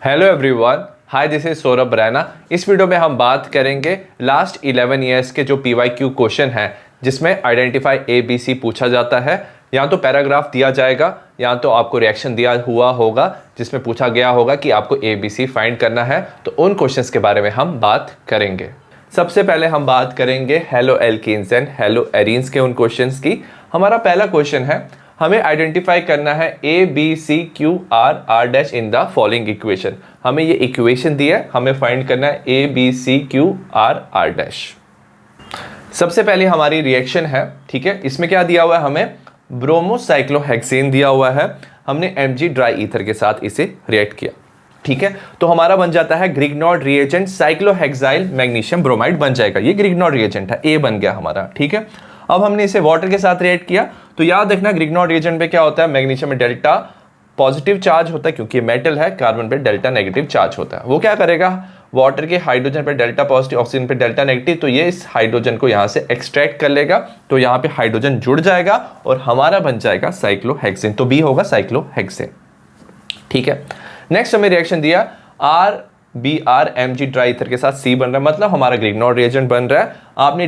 Hello everyone, hi this is Saurabh Raina. इस video में हम बात करेंगे लास्ट 11 ईयर्स के जो PYQ क्वेश्चन हैं जिसमें आइडेंटिफाई ABC पूछा जाता है। या तो पैराग्राफ दिया जाएगा या तो आपको रिएक्शन दिया हुआ होगा जिसमें पूछा गया होगा कि आपको ABC फाइंड करना है। तो उन क्वेश्चंस के बारे में हम बात करेंगे। सबसे पहले हम बात करेंगे hello alkenes and hello arenes के उन क्वेश्चंस की। हमारा पहला क्वेश्चन है, हमें आइडेंटिफाई करना है ABCQR in the following equation. हमें ये इक्वेशन दी है, हमें फाइंड करना है ABCQR। सबसे पहले हमारी रिएक्शन है, ठीक है। इसमें क्या दिया हुआ है, हमें ब्रोमोसाइक्लोहेक्सेन दिया हुआ है। हमने Mg ड्राई ईथर के साथ इसे रिएक्ट किया, ठीक है। तो हमारा बन जाता है ग्रिग्नॉर्ड रिएजेंट साइक्लोहेक्साइल मैग्नीशियम ब्रोमाइड बन जाएगा। ये ग्रिग्नॉर्ड रिएजेंट है, A बन गया हमारा, ठीक है। अब हमने इसे वाटर के साथ रिएक्ट किया तो याद रखना ग्रिग्नॉर्ड रिएजेंट पे क्या होता है, मैग्नीशियम में डेल्टा पॉजिटिव चार्ज होता है क्योंकि मेटल है, कार्बन पे डेल्टा नेगेटिव चार्ज होता है। वो क्या करेगा, वाटर के हाइड्रोजन पे डेल्टा पॉजिटिव, ऑक्सीजन पे डेल्टा नेगेटिव, तो ये इस हाइड्रोजन को यहाँ से एक्सट्रैक्ट कर लेगा। तो यहाँ पे हाइड्रोजन जुड़ जाएगा और हमारा बन जाएगा साइक्लोहेक्सेन। तो बी होगा साइक्लोहेक्सेन, ठीक है। नेक्स्ट हमें रिएक्शन दिया RBr Mg ड्राई ईथर के साथ C बन रहा है, मतलब हमारा ग्रिग्नॉर्ड रिएजेंट बन रहा है। आपने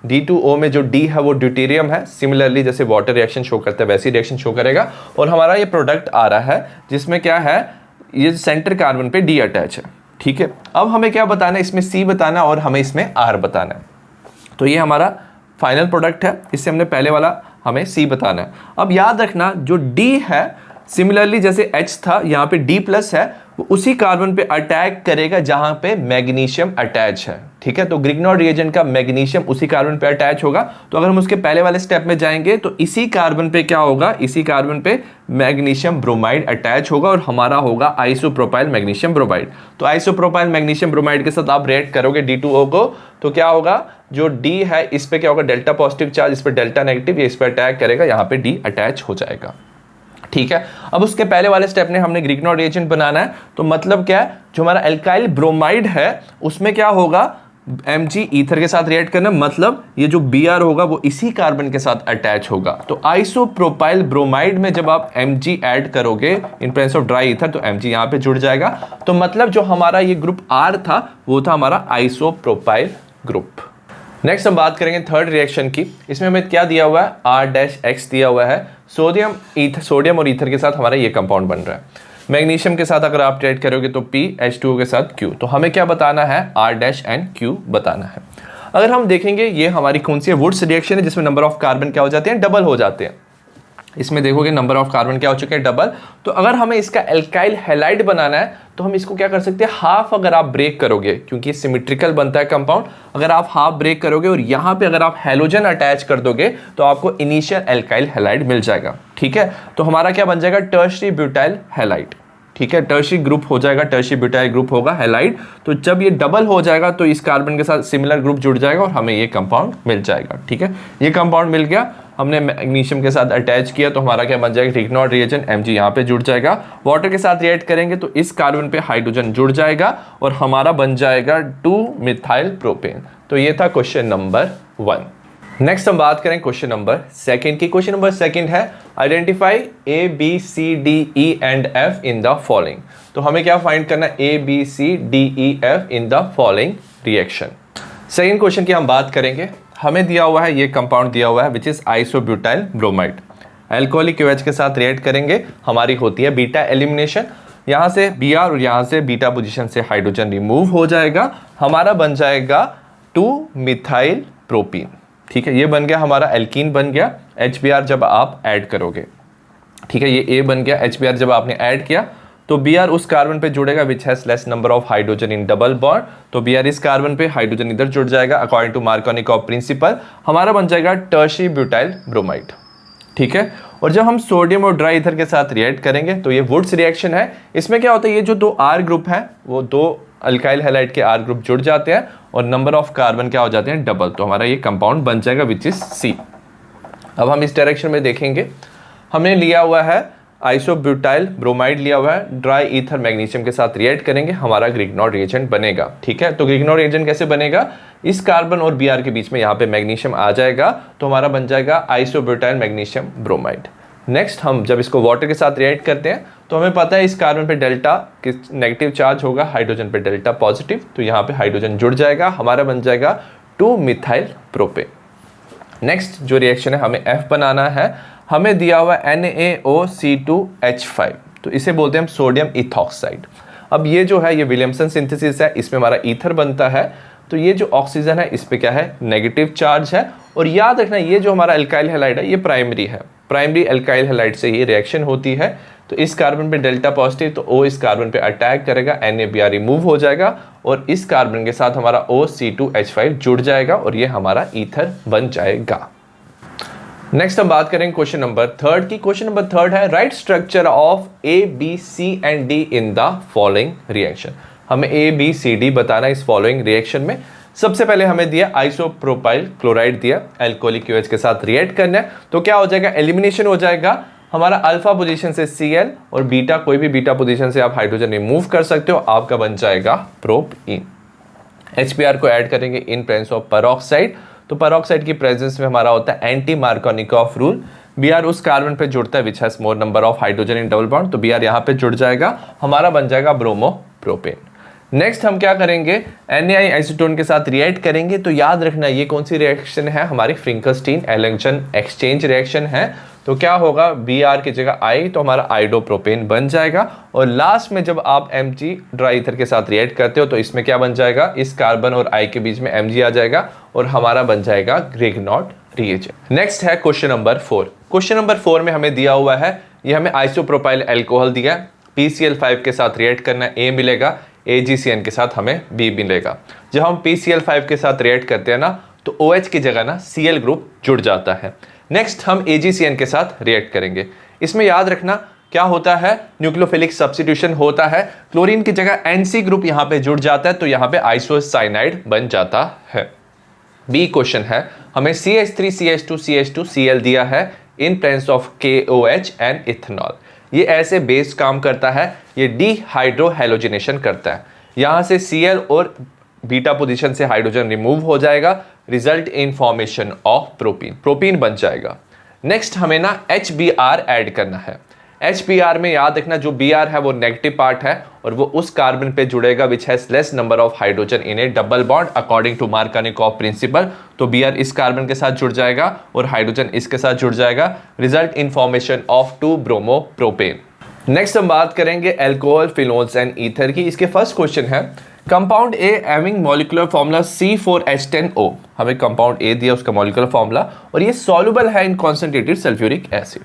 D2O में जो D है वो ड्यूटेरियम है। सिमिलरली जैसे वाटर रिएक्शन शो करता है वैसी रिएक्शन शो करेगा। और हमारा ये प्रोडक्ट आ रहा है जिसमें क्या है, ये सेंटर कार्बन पे D अटैच है, ठीक है। अब हमें क्या बताना है, इसमें C बताना और हमें इसमें R बताना है। तो ये हमारा फाइनल प्रोडक्ट है, इससे हमने पहले वाला हमें C बताना है। अब याद रखना जो D है, सिमिलरली जैसे H था यहाँ पे D प्लस है, वो उसी कार्बन पे अटैक करेगा जहां पे मैग्नीशियम अटैच है, ठीक है। तो ग्रिग्नॉर्ड रिएजेंट का मैग्नीशियम उसी कार्बन पे अटैच होगा। तो अगर हम उसके पहले वाले स्टेप में जाएंगे तो इसी कार्बन पे क्या होगा, इसी कार्बन पे मैग्नीशियम ब्रोमाइड अटैच होगा और हमारा होगा आइसोप्रोपाइल मैग्नीशियम ब्रोमाइड। तो आइसोप्रोपाइल मैग्नीशियम ब्रोमाइड के साथ आप रिएक्ट करोगे D2O को, तो क्या होगा, जो D है इस पे क्या होगा, डेल्टा पॉजिटिव चार्ज, इस पे डेल्टा नेगेटिव, ये इस पे अटैक करेगा, यहाँ पे D अटैच हो जाएगा, ठीक है। अब उसके पहले वाले स्टेप ने हमने ग्रिग्नॉर्ड रिएजेंट बनाना है। तो मतलब क्या है, जो हमारा एल्काइल ब्रोमाइड है उसमें क्या होगा, Mg ईथर के साथ रिएक्ट करना, मतलब ये जो Br होगा वो इसी कार्बन के साथ अटैच होगा। तो आइसोप्रोपाइल ब्रोमाइड में जब आप Mg ऐड करोगे in presence of dry ether तो Mg यहाँ पे जुड़ जाएगा। तो मतलब जो हमारा ये ग्रुप R था वो था हमारा आइसोप्रोपाइल ग्रुप। नेक्स्ट हम बात करेंगे थर्ड रिएक्शन की। इसमें हमें क्या दिया हुआ है, R-X दिया हुआ है। सोडियम और ईथर के साथ हमारा ये कंपाउंड बन रहा है। मैग्नीशियम के साथ अगर आप रिएक्ट करोगे तो P H2O के साथ Q। तो हमें क्या बताना है, R-Q बताना है। अगर हम देखेंगे ये हमारी कौन सी है, वुड्स रिएक्शन है जिसमें नंबर ऑफ कार्बन क्या हो जाते हैं, डबल हो जाते हैं। इसमें देखोगे नंबर ऑफ कार्बन क्या हो चुके हैं, डबल। तो अगर हमें इसका एल्काइल हैलाइड बनाना है तो हम इसको क्या कर सकते हैं, हाफ अगर आप ब्रेक करोगे, क्योंकि सिमेट्रिकल बनता है कंपाउंड, अगर आप हाफ ब्रेक करोगे और यहाँ पे अगर आप हैलोजन अटैच कर दोगे तो आपको इनिशियल एल्काइल हैलाइड मिल जाएगा, ठीक है। तो हमारा क्या बन जाएगा, टर्शरी ब्यूटाइल हैलाइड, ठीक है। टर्शरी ग्रुप हो जाएगा, टर्शरी ब्यूटाइल ग्रुप होगा हैलाइड। तो जब ये डबल हो जाएगा तो इस कार्बन के साथ सिमिलर ग्रुप जुड़ जाएगा और हमें ये कंपाउंड मिल जाएगा, ठीक है। ये कंपाउंड मिल गया, हमने मैग्नीशियम के साथ अटैच किया तो हमारा क्या बन जाएगा, ग्रिग्नॉर्ड रिएजेंट Mg यहाँ पे जुड़ जाएगा। वाटर के साथ रिएक्ट करेंगे तो इस कार्बन पे हाइड्रोजन जुड़ जाएगा और हमारा बन जाएगा 2-मिथाइल प्रोपेन। तो ये था क्वेश्चन नंबर 1। नेक्स्ट हम बात करें क्वेश्चन नंबर 2 की। क्वेश्चन नंबर 2 है identify ABCDE and F in the following. तो हमें क्या फाइंड करना है, ABCDEF in the following reaction. Second question की हम बात करेंगे। हमें दिया हुआ है, ये कंपाउंड दिया हुआ है which is isobutyl bromide. Alcoholic OH के साथ रिएक्ट करेंगे, हमारी होती है बीटा एलिमिनेशन। यहाँ से Br और यहाँ से बीटा पोजीशन से हाइड्रोजन रिमूव हो जाएगा, हमारा बन जाएगा 2-मिथाइल प्रोपीन, ठीक है। ये बन गया हमारा एल्कीन बन गया, HBr जब आप ऐड करोगे, ठीक है। ये A बन गया, HBr जब आपने ऐड किया तो Br उस कार्बन पे जुड़ेगा which has less number of hydrogen in double bond. तो Br इस कार्बन पे, हाइड्रोजन इधर जुड़ जाएगा अकॉर्डिंग टू मार्कोनिकॉव प्रिंसिपल। हमारा बन जाएगा टर्शरी ब्यूटाइल ब्रोमाइड, ठीक है। और जब हम सोडियम और ड्राई ईथर के साथ रिएक्ट करेंगे तो ये वुड्स रिएक्शन है। इसमें क्या होता है, ये जो 2 R ग्रुप है वो 2 अल्काइल हैलाइड के R ग्रुप जुड़ जाते हैं और नंबर ऑफ कार्बन क्या हो जाते हैं, डबल। तो हमारा ये कंपाउंड बन जाएगा विच इज C। अब हम इस डायरेक्शन में देखेंगे, हमने लिया हुआ है आइसोब्यूटाइल ब्रोमाइड लिया हुआ है, ड्राई ईथर मैग्नीशियम के साथ रिएक्ट करेंगे, हमारा ग्रिग्नॉर्ड रिएजेंट बनेगा, ठीक है। तो ग्रिग्नॉर्ड रिएजेंट कैसे बनेगा, इस कार्बन और Br के बीच में यहाँ पे मैग्नीशियम आ जाएगा तो हमारा बन जाएगा आइसोब्यूटाइल मैग्नीशियम ब्रोमाइड। नेक्स्ट हम जब इसको वाटर के साथ रिएक्ट करते हैं तो हमें पता है इस कार्बन पे डेल्टा नेगेटिव चार्ज होगा, हाइड्रोजन पे डेल्टा पॉजिटिव, तो यहाँ पे हाइड्रोजन जुड़ जाएगा, हमारा बन जाएगा 2 मिथाइल प्रोपेन। नेक्स्ट जो रिएक्शन है हमें F बनाना है, हमें दिया हुआ NaOC2H5, तो इसे बोलते हैं हम सोडियम इथॉक्साइड। अब ये जो है ये विलियमसन सिंथेसिस है, इसमें हमारा ईथर बनता है, तो ये जो ऑक्सीजन है इस पे क्या है, नेगेटिव चार्ज है। और याद रखना ये जो हमारा एल्काइल हैलाइड है ये प्राइमरी है, प्राइमरी एल्काइल हैलाइड से ये रिएक्शन होती है। तो इस कार्बन पे डेल्टा पॉजिटिव, तो O इस कार्बन पे अटैक करेगा, NaBr रिमूव हो जाएगा और इस कार्बन के साथ हमारा OC2H5 जुड़ जाएगा और ये हमारा ईथर बन जाएगा। नेक्स्ट हम बात करेंगे क्वेश्चन नंबर 3 की। क्वेश्चन नंबर 3 है right structure of A, B, C and D in the following reaction. हमें A, B, C, D बताना इस फॉलोइंग रिएक्शन में। सबसे पहले हमें दिया आइसोप्रोपाइल क्लोराइड दिया, अल्कोहलिक QH के साथ रिएक्ट करना है, तो क्या हो जाएगा, एलिमिनेशन हो जाएगा। हमारा अल्फा पोजीशन से Cl और बीटा, कोई भी बीटा पोजीशन से आप हाइड्रोजन रिमूव कर सकते हो, आपका बन जाएगा प्रोपीन। HBr को ऐड करेंगे इन प्रेजेंस ऑफ पेरोक्साइड, तो पेरोक्साइड की प्रेजेंस में हमारा होता है एंटी मार्कोनिकॉफ रूल। Br उस कार्बन पे जुड़ता है which has more number of hydrogen in double bond, तो Br यहाँ पे जुड़ जाएगा, हमारा बन जाएगा ब्रोमो प्रोपेन। नेक्स्ट हम क्या करेंगे, NaI आइसोटोन के साथ रिएक्ट करेंगे, तो याद रखना ये कौन सी रिएक्शन है, हमारी फ्रिंकलस्टीन एलंगशन एक्सचेंज रिएक्शन है। तो क्या होगा, Br की जगह I, तो हमारा आइडोप्रोपेन बन जाएगा। और लास्ट में जब आप Mg ड्राई ईथर के साथ रिएक्ट करते हो तो इसमें क्या बन जाएगा, इस कार्बन और I के बीच में Mg आ जाएगा और हमारा बन जाएगा ग्रिग्नॉट रिएजेंट। नेक्स्ट है क्वेश्चन नंबर 4। क्वेश्चन नंबर 4 में हमें दिया हुआ है, ये हमें आइसोप्रोपाइल अल्कोहल दिया है, PCl5 के साथ रिएक्ट करना है, A मिलेगा, AgCN के साथ हमें B मिलेगा। जब हम PCl5 के साथ रिएक्ट करते हैं ना तो OH की जगह ना Cl ग्रुप जुड़ जाता है। नेक्स्ट हम AgCN के साथ रिएक्ट करेंगे। इसमें याद रखना क्या होता है, न्यूक्लियोफिलिक सब्स्टिट्यूशन होता है, क्लोरीन की जगह NC ग्रुप यहाँ पे जुड़ जाता है, तो यहाँ पे आइसोसाइनाइड बन जाता है। बी क्वेश्चन है, हमें CH3CH2CH2Cl दिया है in presence of KOH and ethanol. ये ऐसे बेस काम करता है, ये डीहाइड्रोहेलोजिनेशन करता है, यहाँ से Cl और बीटा पोजीशन से हाइड्रोजन रिमूव हो जाएगा, result in formation of propene, propene बन जाएगा। नेक्स्ट हमें ना HBr ऐड करना है। HBr में याद रखना जो Br है वो नेगेटिव पार्ट है और वो उस कार्बन पे जुड़ेगा which has less number of hydrogen in a double bond according to Markovnikov principle. तो Br इस कार्बन के साथ जुड़ जाएगा और हाइड्रोजन इसके साथ जुड़ जाएगा, result in formation of 2 bromo propane. Next हम बात करेंगे अल्कोहल, फिनोल्स एंड ईथर की। इसके फर्स्ट क्वेश्चन है, compound A having molecular formula C4H10O। हमें कंपाउंड ए दिया, उसका मॉलिक्यूलर फॉर्मूला, और ये सॉल्युबल है in concentrated sulphuric acid.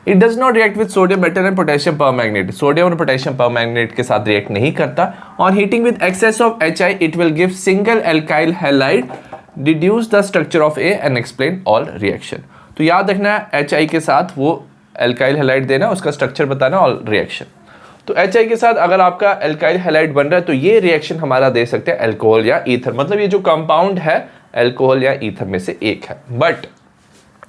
It does not react with sodium metal and potassium permanganate. Sodium और पोटेशियम परमैंगनेट के साथ रिएक्ट नहीं करता। On heating with excess of HI it will give single alkyl halide, deduce the structure of A and explain all reaction. तो याद रखना HI के साथ वो एल्काइल हैलाइड देना, उसका स्ट्रक्चर बताना, ऑल रिएक्शन। तो HI के साथ अगर आपका एल्काइल हैलाइड बन रहा है तो ये रिएक्शन हमारा दे सकते हैं अल्कोहल या ईथर, मतलब ये जो कंपाउंड है अल्कोहल या ईथर में से एक है। बट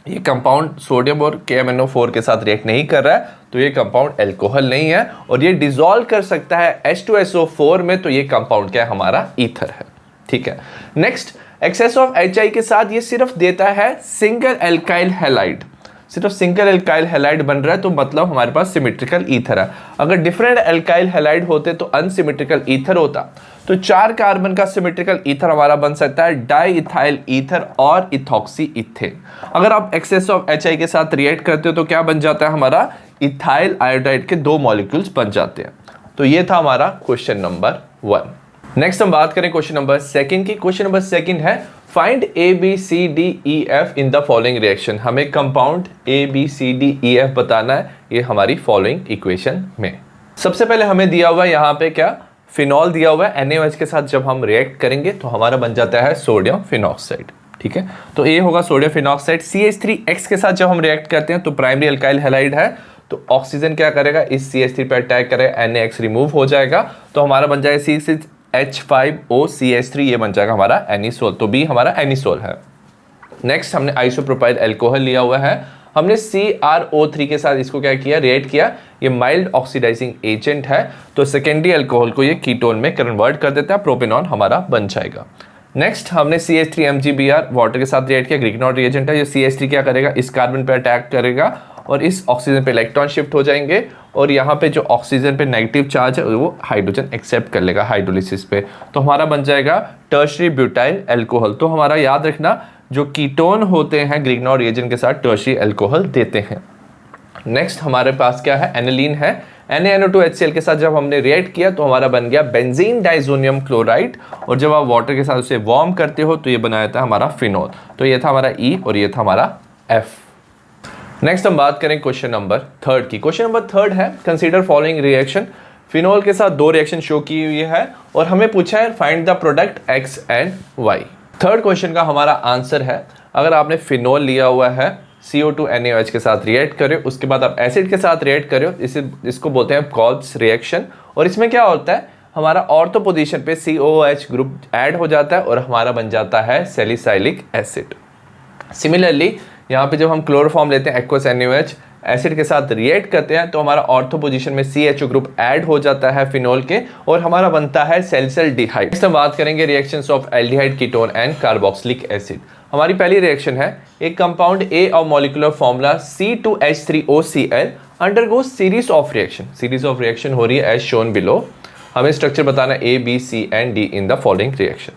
ये कंपाउंड सोडियम और KMnO4 के साथ रिएक्ट नहीं कर रहा है, तो ये कंपाउंड अल्कोहल नहीं है और ये डिसॉल्व कर सकता है H2SO4 में, तो ये कंपाउंड क्या है, हमारा ईथर है। ठीक है। नेक्स्ट, एक्सेस ऑफ HI के साथ ये सिर्फ देता है सिंगल एल्काइल हैलाइड, सिर्फ सिंगल एल्काइल हैलाइड बन रहा है, तो मतलब हमारे पास सिमेट्रिकल ईथर है। अगर डिफरेंट एल्काइल हैलाइड होते तो अनसिमेट्रिकल ईथर होता, तो 4 कार्बन का सिमेट्रिकल ईथर हमारा बन सकता है डाई इथाइल ईथर और इथॉक्सी इथेन। अगर आप एक्सेस ऑफ HI के साथ रिएक्ट करते हो तो क्या बन जाता है, हमारा इथाइल आयोडाइड के 2 मॉलिक्यूल्स बन जाते हैं। तो ये था हमारा क्वेश्चन नंबर 1। नेक्स्ट हम बात करें क्वेश्चन नंबर 2 की। क्वेश्चन नंबर 2 है, find ABCDEF in the following reaction. हमें कंपाउंड ABCDEF बताना है, ये हमारी फॉलोइंग इक्वेशन में। सबसे पहले हमें दिया हुआ है यहाँ पे क्या, फिनॉल दिया हुआ है, NaOH के साथ जब हम रिएक्ट करेंगे तो हमारा बन जाता है सोडियम फिनॉक्साइड। ठीक है, तो ये होगा सोडियम फिनॉक्साइड। CH3X के साथ जब हम रिएक्ट करते हैं तो प्राइमरी अल्काइल हैलाइड है, तो ऑक्सीजन क्या करेगा, इस CH3 पे अटैक करेगा, NaX रिमूव हो जाएगा, तो हमारा बन जाएगा C6H5OCH3, ये बन जाएगा हमारा एनिसोल, तो B हमारा एनिसोल है। नेक्स्ट हमने आइसोप्रोपाइल अल्कोहल लिया हुआ है, हमने CrO3 के साथ इसको क्या किया, रिएक्ट किया, ये माइल्ड ऑक्सीडाइजिंग एजेंट है, तो सेकेंडरी अल्कोहल को ये कीटोन में कन्वर्ट कर देता है, प्रोपेनॉन हमारा बन जाएगा। नेक्स्ट हमने CH3MgBr वाटर के साथ रिएक्ट किया, ग्रिग्नॉट रिएजेंट है, ये CH3 क्या करेगा, इस कार्बन पे अटैक करेगा और इस ऑक्सीजन पे इलेक्ट्रॉन शिफ्ट हो जाएंगे और यहाँ पे जो ऑक्सीजन पे नेगेटिव चार्ज है वो हाइड्रोजन एक्सेप्ट कर लेगा हाइड्रोलिसिस पे, तो हमारा बन जाएगा टर्शरी ब्यूटाइल अल्कोहल। तो हमारा याद रखना जो कीटोन होते हैं ग्रिग्नॉर रिएजेंट के साथ टर्शरी अल्कोहल देते हैं। नेक्स्ट हमारे पास क्या है, एनिलीन है। NaNO2HCl के साथ जब हमने रिएक्ट किया तो हमारा बन गया बेंजीन डाइजोनियम क्लोराइड, और जब आप वाटर के साथ उसे वार्म करते हो तो ये बनाया था हमारा फिनोल। तो ये था हमारा E और ये था हमारा F। नेक्स्ट हम बात करें क्वेश्चन नंबर 3 की। क्वेश्चन नंबर 3 है कंसीडर फॉलोइंग रिएक्शन। फिनोल के साथ 2 रिएक्शन शो की हुई है और हमें पूछा है find the product X and Y। Third question का हमारा आंसर है, अगर आपने फिनोल लिया हुआ है CO2 NaOH के साथ रिएक्ट करे, उसके बाद आप एसिड के साथ रिएक्ट करे, इसको बोलते हैं कॉल्ब्स रिएक्शन। और इसमें क्या होता है, हमारा ऑर्थो पोजीशन पे COOH ग्रुप ऐड हो जाता है और हमारा बन जाता है सैलिसाइलिक एसिड। सिमिलरली यहाँ पे जब हम क्लोरोफॉर्म लेते हैं एक्वस NaOH एसिड के साथ रिएक्ट करते हैं तो हमारा ऑर्थो पोजीशन में CHO ग्रुप ऐड हो जाता है फिनोल के और हमारा बनता है सैलिसिलडिहाइड। नेक्स्ट हम बात करेंगे reactions of aldehyde, ketone and carboxylic acid. हमारी पहली रिएक्शन है, एक compound A of molecular formula C2H3OCl undergo series of reaction हो रही है एज शोन बिलो। हमें स्ट्रक्चर बताना A, B, C and D in the following reaction.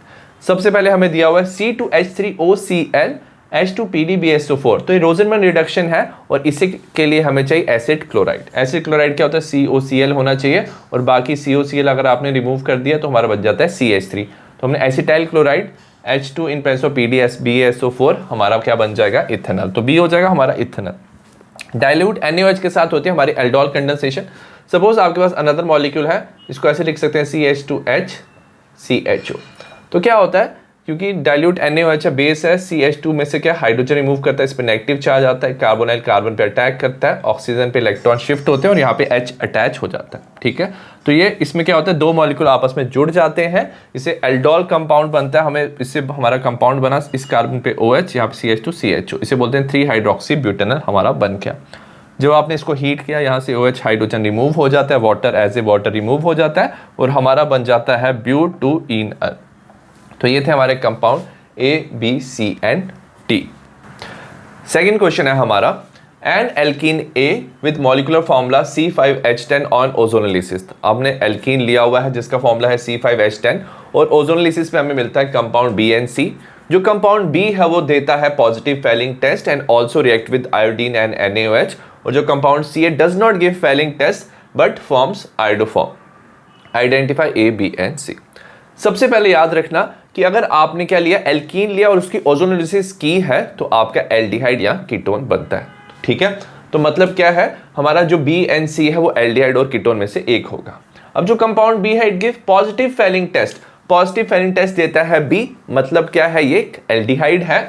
सबसे पहले हमें दिया हुआ है C2H3OCl H2PdBSO4, तो ये रोजनमैन रिडक्शन है और इसी के लिए हमें चाहिए एसिड क्लोराइड। एसिड क्लोराइड क्या होता है, COCl होना चाहिए और बाकी COCl अगर आपने रिमूव कर दिया तो हमारा बच जाता है CH3। तो हमने acetyl chloride H2 in place of PdBSO4 हमारा क्या बन जाएगा, इथेनॉल। तो B हो जाएगा हमारा इथेनॉल। डाइल्यूट NaOH के साथ होती है हमारी एल्डोल कंडेंसेशन। सपोज आपके पास अनदर मॉलिक्यूल है, इसको ऐसे लिख सकते हैं CH2H CHO। तो क्या होता है, क्योंकि डाइल्यूट NaOH बेस है, CH2 में से क्या हाइड्रोजन रिमूव करता है, इस पे नेगेटिव चार्ज आता है, कार्बोनाइल कार्बन पे अटैक करता है, ऑक्सीजन पे इलेक्ट्रॉन शिफ्ट होते हैं और यहाँ पे H अटैच हो जाता है। ठीक है, तो ये इसमें क्या होता है, 2 मॉलिक्यूल आपस में जुड़ जाते हैं, इसे एल्डोल कंपाउंड बनता है। हमें इससे हमारा कंपाउंड बना, इस कार्बन पे OH, यहाँ पे CH2 CHO, इसे बोलते हैं 3 हाइड्रोक्सी ब्यूटेनॉल हमारा बन गया। जब आपने इसको हीट किया, यहाँ से OH हाइड्रोजन रिमूव हो जाता है, water as a water remove हो जाता है और हमारा बन जाता है ब्यूटूइनॉल। तो ये थे हमारे compound A, B, C and T। Second question है हमारा, N alkene A with molecular formula C5H10 on ozonolysis. आपने एल्कीन लिया हुआ है जिसका फॉर्मूला है C5H10 और ओजोनोलिसिस पे हमें मिलता है कंपाउंड B एंड C। जो कंपाउंड B है वो देता है positive Fehling test and also react with iodine and NaOH, और जो कंपाउंड C है does not give Fehling test but forms iodoform. Identify A, B and C। सबसे पहले याद रखना कि अगर आपने क्या लिया, एल्कीन लिया और उसकी ओजोनोलिसिस की है तो आपका एल्डिहाइड या कीटोन बनता है। ठीक है, तो मतलब क्या है, हमारा जो B एंड C है वो एल्डिहाइड और कीटोन में से एक होगा। अब जो कंपाउंड B है it give positive Fehling test, positive Fehling test देता है B, मतलब क्या है, ये एल्डिहाइड है,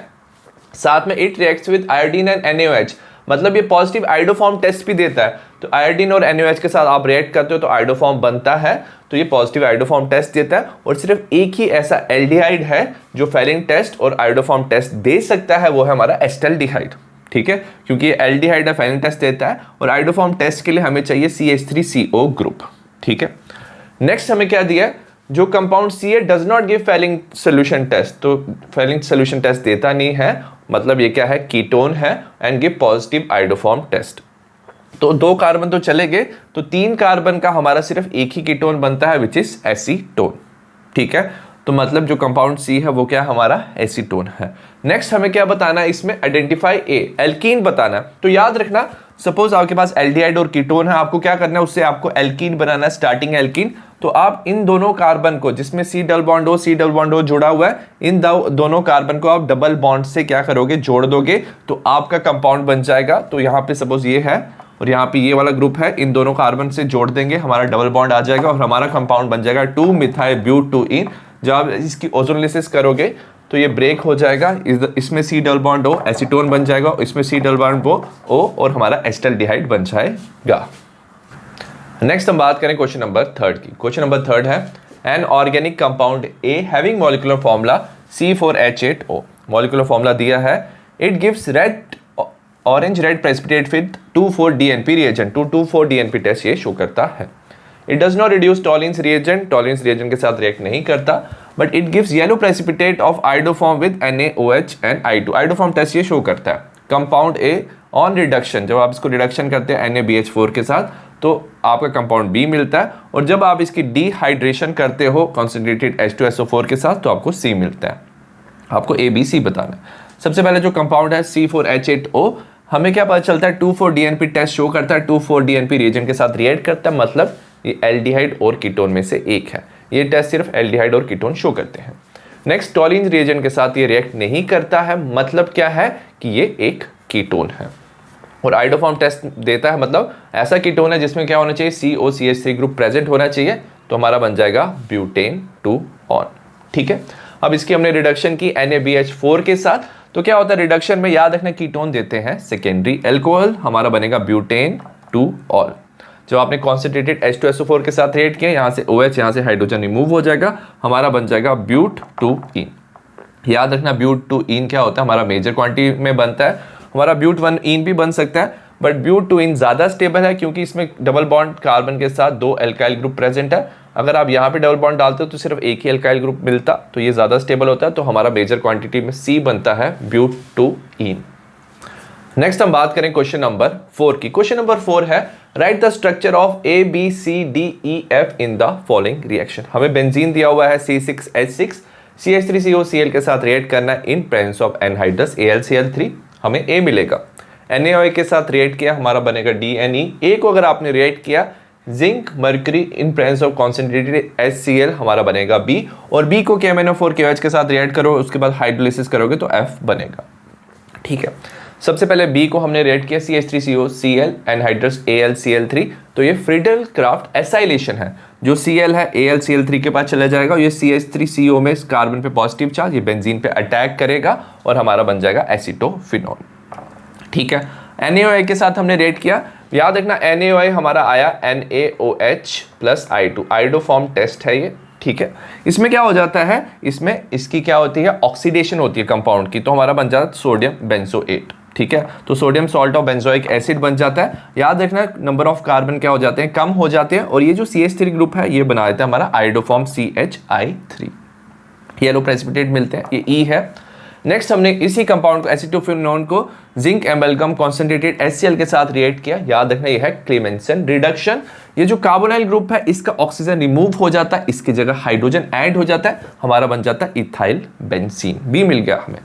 साथ में it reacts with iodine and NaOH, मतलब ये पॉजिटिव आयोडोफॉर्म टेस्ट भी देता है। तो आयोडीन और NaOH के साथ आप रिएक्ट करते हो तो आयोडोफॉर्म बनता है, तो ये पॉजिटिव आयोडोफॉर्म टेस्ट देता है। और सिर्फ एक ही ऐसा एल्डिहाइड है जो फेलिंग टेस्ट और आयोडोफॉर्म टेस्ट दे सकता है, वो है हमारा एस्टल्डिहाइड। ठीक है, क्योंकि ये एल्डिहाइड है, फेलिंग टेस्ट देता है और आयोडोफॉर्म टेस्ट के लिए हमें चाहिए CH3CO ग्रुप। ठीक है, नेक्स्ट हमें क्या दिया है, जो कंपाउंड C है does not give Fehling solution test, तो फेलिंग सोल्यूशन टेस्ट देता नहीं है, मतलब ये क्या है, कीटोन है and give positive iodoform test. तो 2 कार्बन तो चले गए, तो 3 कार्बन का हमारा सिर्फ एक ही कीटोन बनता है विच इज एसीटोन। ठीक है, तो मतलब जो कंपाउंड C है वो क्या हमारा एसीटोन है। नेक्स्ट हमें क्या बताना है, इसमें आइडेंटिफाई A, एल्कीन बताना है। तो याद रखना, सपोज आपके पास एल्डिहाइड और कीटोन है, आपको क्या करना है, उससे आपको एल्कीन बनाना है, स्टार्टिंग एल्कीन। तो आप इन दोनों कार्बन को, जिसमें C डबल बॉन्ड O जुड़ा हुआ है, इन दोनों कार्बन को आप डबल बॉन्ड से क्या करोगे, जोड़ दोगे, तो आपका कंपाउंड बन जाएगा। तो यहाँ पे सपोज ये है और यहाँ पे ये वाला ग्रुप है, इन दोनों कार्बन से जोड़ देंगे, हमारा डबल बॉन्ड आ जाएगा और हमारा कंपाउंड बन जाएगा 2-मिथाइल-ब्यूटूइन। जब आप इसकी ओजोनोलिसिस करोगे तो ये ब्रेक हो जाएगा, इसमें C double bond O acetone बन जाएगा, इसमें C डबल बॉन्ड O और हमारा एस्टल्डिहाइड बन जाएगा। नेक्स्ट हम बात करें क्वेश्चन नंबर 3 की। क्वेश्चन नंबर 3 है, an organic compound A having molecular formula C4H8O। Molecular formula दिया है, it gives orange red precipitate with 2,4-DNP reagent, 2,4-DNP test ये शो करता है। It does not reduce Tollens reagent के साथ react नहीं करता, but it gives yellow precipitate of iodoform with NaOH and I2, iodoform test ये show करता है। कंपाउंड ए ऑन रिडक्शन, जब आप इसको रिडक्शन करते हैं NaBH4 के साथ तो आपका कंपाउंड बी मिलता है, और जब आप इसकी डिहाइड्रेशन करते हो कॉन्सेंट्रेटेड H2SO4 के साथ तो आपको C मिलता है। आपको ABC बताना है। सबसे पहले जो कंपाउंड है C4H8O, हमें क्या पता चलता है 2,4-DNP टेस्ट शो करता है 2,4-DNP रिएजेंट के साथ रिएक्ट करता है, मतलब ये एल्डिहाइड और कीटोन में से एक है। ये टेस्ट सिर्फ एल्डिहाइड और कीटोन शो करते हैं। नेक्स्ट, टॉलिन रिएजेंट के साथ ये रिएक्ट नहीं करता है, मतलब क्या है कि ये एक कीटोन है। और आइडोफॉर्म टेस्ट देता है, मतलब ऐसा कीटोन है जिसमें क्या होना चाहिए, COCH3 ग्रुप प्रेजेंट होना चाहिए, तो हमारा बन जाएगा ब्यूटेन 2 ऑन। ठीक है, अब इसकी हमने रिडक्शन की NaBH4 के साथ, तो क्या होता है रिडक्शन में, याद रखना कीटोन देते हैं सेकेंडरी अल्कोहल, हमारा बनेगा ब्यूटेन 2 ऑल। जब आपने कॉन्सेंट्रेटेड H2SO4 के साथ रिएक्ट किया, यहाँ से OH, यहाँ से हाइड्रोजन रिमूव हो जाएगा, हमारा बन जाएगा ब्यूट 2 इन। याद रखना ब्यूट 2 इन क्या होता है, हमारा मेजर क्वांटिटी में बनता है, हमारा ब्यूट 1 इन भी बन सकता है, बट ब्यूट 2 इन ज़्यादा स्टेबल है क्योंकि इसमें डबल बॉन्ड कार्बन के साथ 2 एल्काइल ग्रुप प्रेजेंट है। अगर आप यहाँ पे डबल बॉन्ड डालते हो तो सिर्फ एक ही एल्काइल ग्रुप मिलता, तो ये ज़्यादा स्टेबल होता है, तो हमारा मेजर क्वांटिटी में C बनता है ब्यूट 2 इन। नेक्स्ट हम बात करें क्वेश्चन नंबर 4 की। क्वेश्चन नंबर 4 है right the structure of ABCDEF in the following reaction. हमें बेंजीन दिया हुआ है C6H6 CH3COCl के साथ रिएक्ट करना है in presence of anhydrous AlCl3, हमें A मिलेगा। NaOH के साथ रिएक्ट किया, हमारा बनेगा DNE। A को अगर आपने रिएक्ट किया zinc mercury in presence of concentrated HCl, हमारा बनेगा B, और B को KMnO4KOH के साथ रिएक्ट करो, उसके बाद हाइड्रोलिसिस करोगे तो F बनेगा। ठीक है, सबसे पहले B को हमने रिएक्ट किया CH3COCl एनहाइड्रस AlCl3, तो ये फ्रीडल क्राफ्ट एसाइलेशन है, जो Cl है AlCl3 के पास चला जाएगा, ये CH3CO में इस कार्बन पे पॉजिटिव चार्ज ये बेंजीन पे अटैक करेगा और हमारा बन जाएगा एसीटोफिनोल। ठीक है, NaOH के साथ हमने रिएक्ट किया, याद रखना NaOH हमारा आया NaOH plus I2, iodoform test है ये। ठीक है, इसमें क्या हो जाता है, इसमें इसकी क्या होती है, ऑक्सीडेशन होती है कंपाउंड की, तो हमारा बन जाता है सोडियम बेंजोएट। ठीक है, तो sodium salt of benzoic acid बन जाता है। याद रखना नंबर ऑफ कार्बन क्या हो जाते हैं, कम हो जाते हैं, और ये जो CH3 ग्रुप है ये बना देता है हमारा आइडोफॉर्म CHI3, येलो प्रेसिपिटेट मिलते हैं, ये E है। नेक्स्ट हमने इसी कंपाउंड को एसीटोफिनोन को जिंक एम्बेलगम कॉन्सेंट्रेटेड HCl के साथ रिएक्ट किया, याद रखना ये है क्लेमेंसन रिडक्शन। ये जो कार्बोनाइल ग्रुप है इसका ऑक्सीजन रिमूव हो जाता है, इसकी जगह हाइड्रोजन ऐड हो जाता है, हमारा बन जाता है इथाइल बेंजीन, B मिल गया हमें।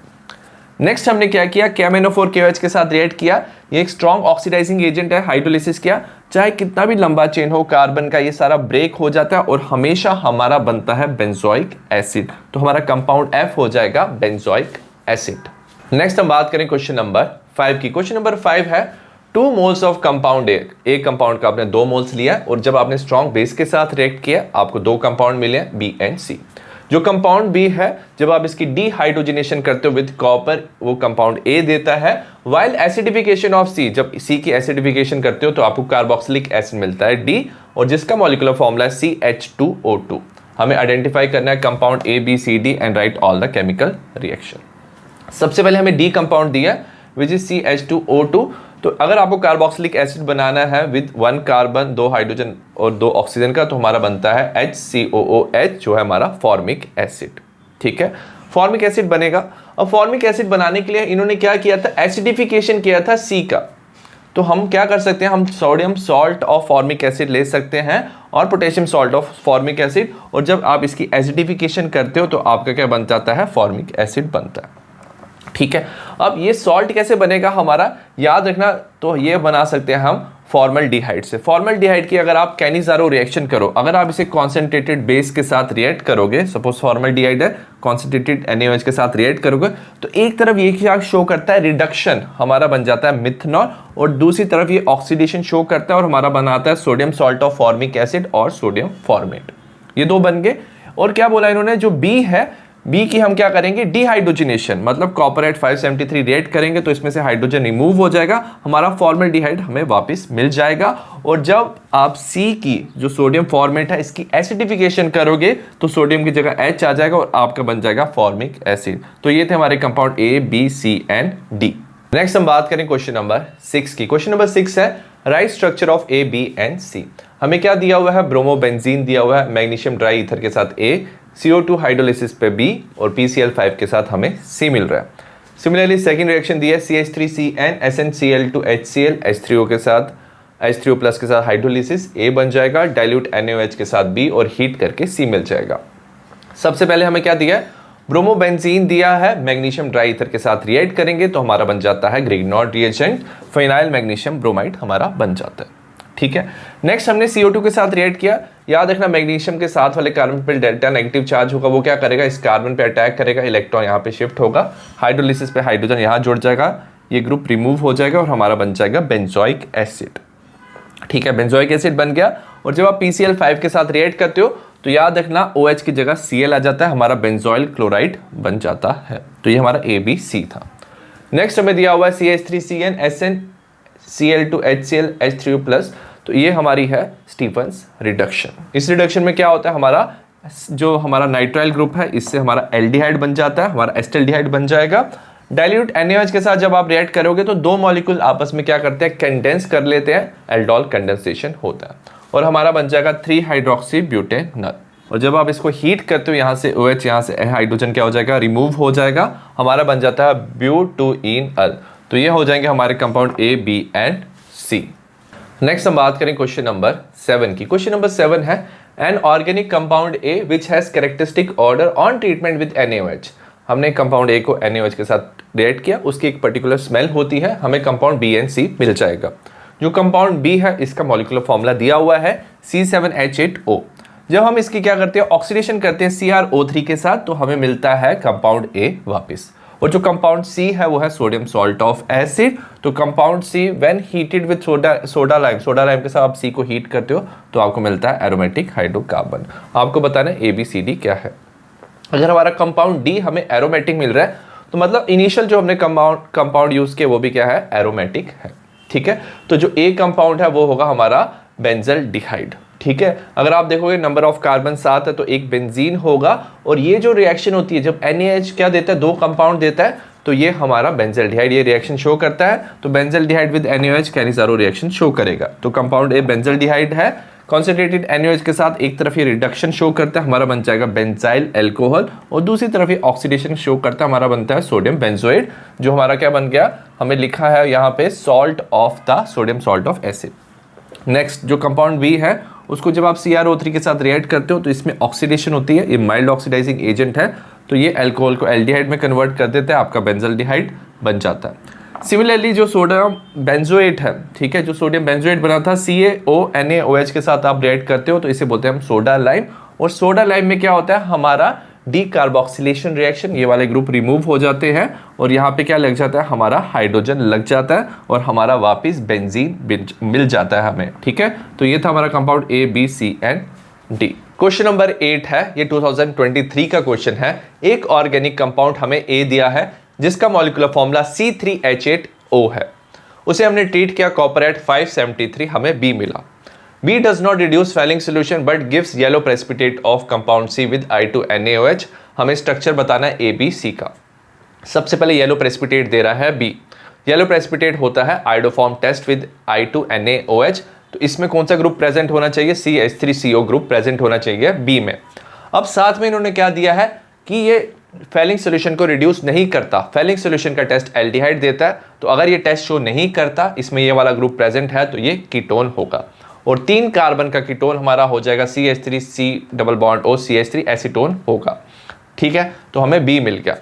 नेक्स्ट हमने क्या किया, KMnO4KOH के साथ रिएक्ट किया, ये एक स्ट्रॉन्ग ऑक्सीडाइजिंग एजेंट है, हाइड्रोलिसिस किया, चाहे कितना भी लंबा चेन हो कार्बन का ये सारा ब्रेक हो जाता है और हमेशा हमारा बनता है बेंजोइक एसिड, तो हमारा कंपाउंड F हो जाएगा बेंजोइक एसिड। नेक्स्ट हम बात करें क्वेश्चन नंबर 5 की। क्वेश्चन नंबर 5 है 2 मोल्स ऑफ कंपाउंड ए, एक कंपाउंड का आपने 2 मोल्स लिया और जब आपने स्ट्रॉन्ग बेस के साथ रिएक्ट किया आपको 2 कंपाउंड मिले B एंड C। जो कंपाउंड B है जब आप इसकी डिहाइड्रोजनेशन करते हो विद कॉपर, वो कंपाउंड A देता है, वाइल एसिडिफिकेशन ऑफ C, जब C की एसिडिफिकेशन करते हो तो आपको कार्बोक्सिलिक एसिड मिलता है D, और जिसका मॉलिक्यूलर फॉर्मूला है CH2O2। हमें आइडेंटिफाई करना है compound A B C D and right all the chemical reaction. सबसे पहले हमें D कंपाउंड दिया विच इज CH2O2, तो अगर आपको कार्बोक्सिलिक एसिड बनाना है विद 1 कार्बन 2 हाइड्रोजन और 2 ऑक्सीजन का, तो हमारा बनता है HCOOH जो है हमारा फॉर्मिक एसिड। ठीक है, फॉर्मिक एसिड बनेगा। अब फॉर्मिक एसिड बनाने के लिए इन्होंने क्या किया था, एसिडिफिकेशन किया था C का, तो हम क्या कर सकते हैं, हम sodium salt of formic acid ले सकते हैं और potassium salt of formic acid, और जब आप इसकी एसिडिफिकेशन करते हो तो आपका क्या बन जाता है, फॉर्मिक एसिड बनता है। ठीक है, अब ये सॉल्ट कैसे बनेगा हमारा, याद रखना, तो ये बना सकते हैं हम फॉर्मल्डिहाइड से। फॉर्मल्डिहाइड की अगर आप कैनिज़ारो रिएक्शन करो, अगर आप इसे कॉन्सेंट्रेटेड बेस के साथ रिएक्ट करोगे, सपोज फॉर्मल्डिहाइड है, कॉन्सेंट्रेटेड NaOH के साथ रिएक्ट करोगे, तो एक तरफ ये क्या शो करता है, रिडक्शन, हमारा बन जाता है मिथनॉल, और दूसरी तरफ ये ऑक्सीडेशन शो करता है और हमारा बनाता है sodium salt of formic acid और सोडियम फॉर्मेट। ये 2 बन गए। और क्या बोला इन्होंने, जो B है, B की हम क्या करेंगे, डिहाइड्रोजनेशन, मतलब कॉपर 573 रिएक्ट करेंगे तो इसमें से हाइड्रोजन रिमूव हो जाएगा, हमारा फॉर्मल्डिहाइड हमें वापस मिल जाएगा। और जब आप C की जो सोडियम फॉर्मेट है इसकी एसिडिफिकेशन करोगे तो सोडियम की जगह H आ जाएगा और आपका बन जाएगा फॉर्मिक एसिड। तो ये थे हमारे compound A B C and D। Next हम बात करें क्वेश्चन नंबर 6 की। क्वेश्चन नंबर 6 है right structure of A B and C। हमें क्या दिया हुआ है, ब्रोमोबेंजीन दिया हुआ है, मैग्नीशियम ट्राई ईथर के साथ A, CO2 हाइड्रोलिसिस पे B और PCl5 के साथ हमें C मिल रहा है। सिमिलरली सेकंड रिएक्शन दी है CH3CN SnCl2HCl H3O के साथ H3O प्लस के साथ हाइड्रोलिसिस A बन जाएगा, डाइल्यूट NaOH के साथ B और हीट करके C मिल जाएगा। सबसे पहले हमें क्या दिया है, ब्रोमोबेंजीन दिया है, मैग्नीशियम ड्राई ईथर के साथ रिएक्ट करेंगे तो हमारा बन जाता है ग्रिग्नॉर्ड रिएजेंट, फिनाइल मैग्नीशियम ब्रोमाइड हमारा बन जाता है। ठीक है, नेक्स्ट हमने CO2 के साथ रिएक्ट किया। याद रखना मैग्नीशियम के साथ वाले कार्बन पे डेल्टा नेगेटिव चार्ज होगा, वो क्या करेगा, इस कार्बन पे अटैक करेगा, इलेक्ट्रॉन यहाँ पे शिफ्ट होगा, हाइड्रोलिसिस पे हाइड्रोजन यहाँ जुड़ जाएगा, ये ग्रुप रिमूव हो जाएगा और हमारा बन जाएगा बेंजोइक एसिड। ठीक है, बेंजोइक एसिड बन गया। और जब आप PCl5 के साथ रिएक्ट करते हो तो याद रखना OH की जगह Cl आ जाता है, हमारा बेंजोइल क्लोराइड बन जाता है। तो ये हमारा ABC था। नेक्स्ट हमें दिया हुआ है CH3CN SnCl2HCl H3O+, तो ये हमारी है स्टीफंस रिडक्शन। इस रिडक्शन में क्या होता है, हमारा जो हमारा नाइट्राइल ग्रुप है इससे हमारा एल्डिहाइड बन जाता है, हमारा एस्टल्डिहाइड बन जाएगा। डाइल्यूट NaOH के साथ जब आप रिएक्ट करोगे तो दो मॉलिक्यूल आपस में क्या करते हैं, कंडेंस कर लेते हैं, एल्डोल कंडेंसेशन होता है और हमारा बन जाएगा 3 हाइड्रोक्सी ब्यूटेनॉल। और जब आप इसको हीट करते हो यहाँ से OH, यहाँ से हाइड्रोजन क्या हो जाएगा, रिमूव हो जाएगा, हमारा बन जाता है ब्यूटुइनल। तो ये हो जाएंगे हमारे compound A, B and C। Next हम बात करें क्वेश्चन नंबर 7 की। क्वेश्चन नंबर 7 है an organic compound A which has characteristic order on treatment with NaOH। हमने कंपाउंड A को NaOH के साथ रिएक्ट किया, उसकी एक पर्टिकुलर स्मेल होती है, हमें कंपाउंड B एंड C मिल जाएगा। जो कंपाउंड B है इसका मॉलिक्यूलर फॉर्मूला दिया हुआ है C7H8O। जब हम इसकी क्या करते हैं, ऑक्सीडेशन करते हैं CrO3 के साथ तो हमें मिलता है कंपाउंड A वापस। और जो कंपाउंड C है वो है सोडियम सॉल्ट ऑफ एसिड। तो compound C when heated with soda lime के साथ आप C को हीट करते हो तो आपको मिलता है एरोमेटिक हाइड्रोकार्बन। आपको बताना है ABCD क्या है। अगर हमारा कंपाउंड D हमें एरोमेटिक मिल रहा है तो मतलब इनिशियल जो हमने कंपाउंड यूज किया वो भी क्या है, एरोमेटिक है। ठीक है, तो जो A कंपाउंड है वो होगा हमारा बेंजल डिहाइड। ठीक है, अगर आप देखोगे नंबर ऑफ कार्बन 7 है तो एक बेंजीन होगा और ये जो रिएक्शन होती है जब NaH क्या देता है, 2 कंपाउंड देता है तो ये हमारा बेंजल डिहाइड ये रिएक्शन शो करता है। तो benzaldehyde with NaOH Cannizzaro reaction show करेगा। तो कंपाउंड A बेंजल डिहाइड है, कॉन्सेंट्रेटेड NaOH के साथ एक तरफ ये रिडक्शन शो करता है, हमारा बन जाएगा बेंजाइल एल्कोहल, और दूसरी तरफ ये ऑक्सीडेशन शो करता है, हमारा बनता है सोडियम बेंजोएट, जो हमारा क्या बन गया, हमें लिखा है यहाँ पे salt of the sodium salt of acid. Next जो कंपाउंड B है उसको जब आप CrO3 के साथ रिएक्ट करते हो तो इसमें ऑक्सीडेशन होती है, ये माइल्ड ऑक्सीडाइजिंग एजेंट है, तो ये अल्कोहल को एल्डिहाइड में कन्वर्ट कर देते हैं, आपका बेंजल डिहाइड बन जाता है। सिमिलरली जो सोडियम बेंजोएट है, ठीक है, जो सोडियम बेंजोएट बना था CaONaOH के साथ आप रिएक्ट करते हो तो इसे बोलते हैं हम सोडा लाइम। और सोडा लाइम में क्या होता है, हमारा डीकार्बोक्सिलेशन रिएक्शन, ये वाले ग्रुप रिमूव हो जाते हैं और यहाँ पे क्या लग जाता है, हमारा हाइड्रोजन लग जाता है और हमारा वापिस बेंजीन मिल जाता है हमें। ठीक है, तो ये था हमारा compound A, B, C and D। Question number 8 है, ये 2023 का क्वेश्चन है। एक ऑर्गेनिक कंपाउंड हमें A दिया है जिसका मॉलिक्यूलर फॉर्मूला C3H8O है, उसे हमने ट्रीट किया कॉपर एट 573, हमें B मिला। B does not reduce Fehling solution but gives yellow precipitate of compound C with I2NaOH। हमें स्ट्रक्चर बताना है ABC का। सबसे पहले येलो प्रेसिपिटेट दे रहा है B। येलो प्रेसिपिटेट होता है आइडोफॉर्म टेस्ट विद I2NaOH। तो इसमें कौन सा ग्रुप प्रेजेंट होना चाहिए, CH3CO ग्रुप प्रेजेंट होना चाहिए B में। अब साथ में इन्होंने क्या दिया है कि ये फेलिंग सोल्यूशन को रिड्यूस नहीं करता, फेलिंग सोल्यूशन का टेस्ट एल्डिहाइड देता है। तो अगर ये टेस्ट शो नहीं करता, इसमें ये वाला ग्रुप प्रेजेंट है तो ये कीटोन होगा और 3 कार्बन का कीटोन हमारा हो जाएगा CH3C double bond O CH3 acetone होगा। ठीक है, तो हमें B मिल गया।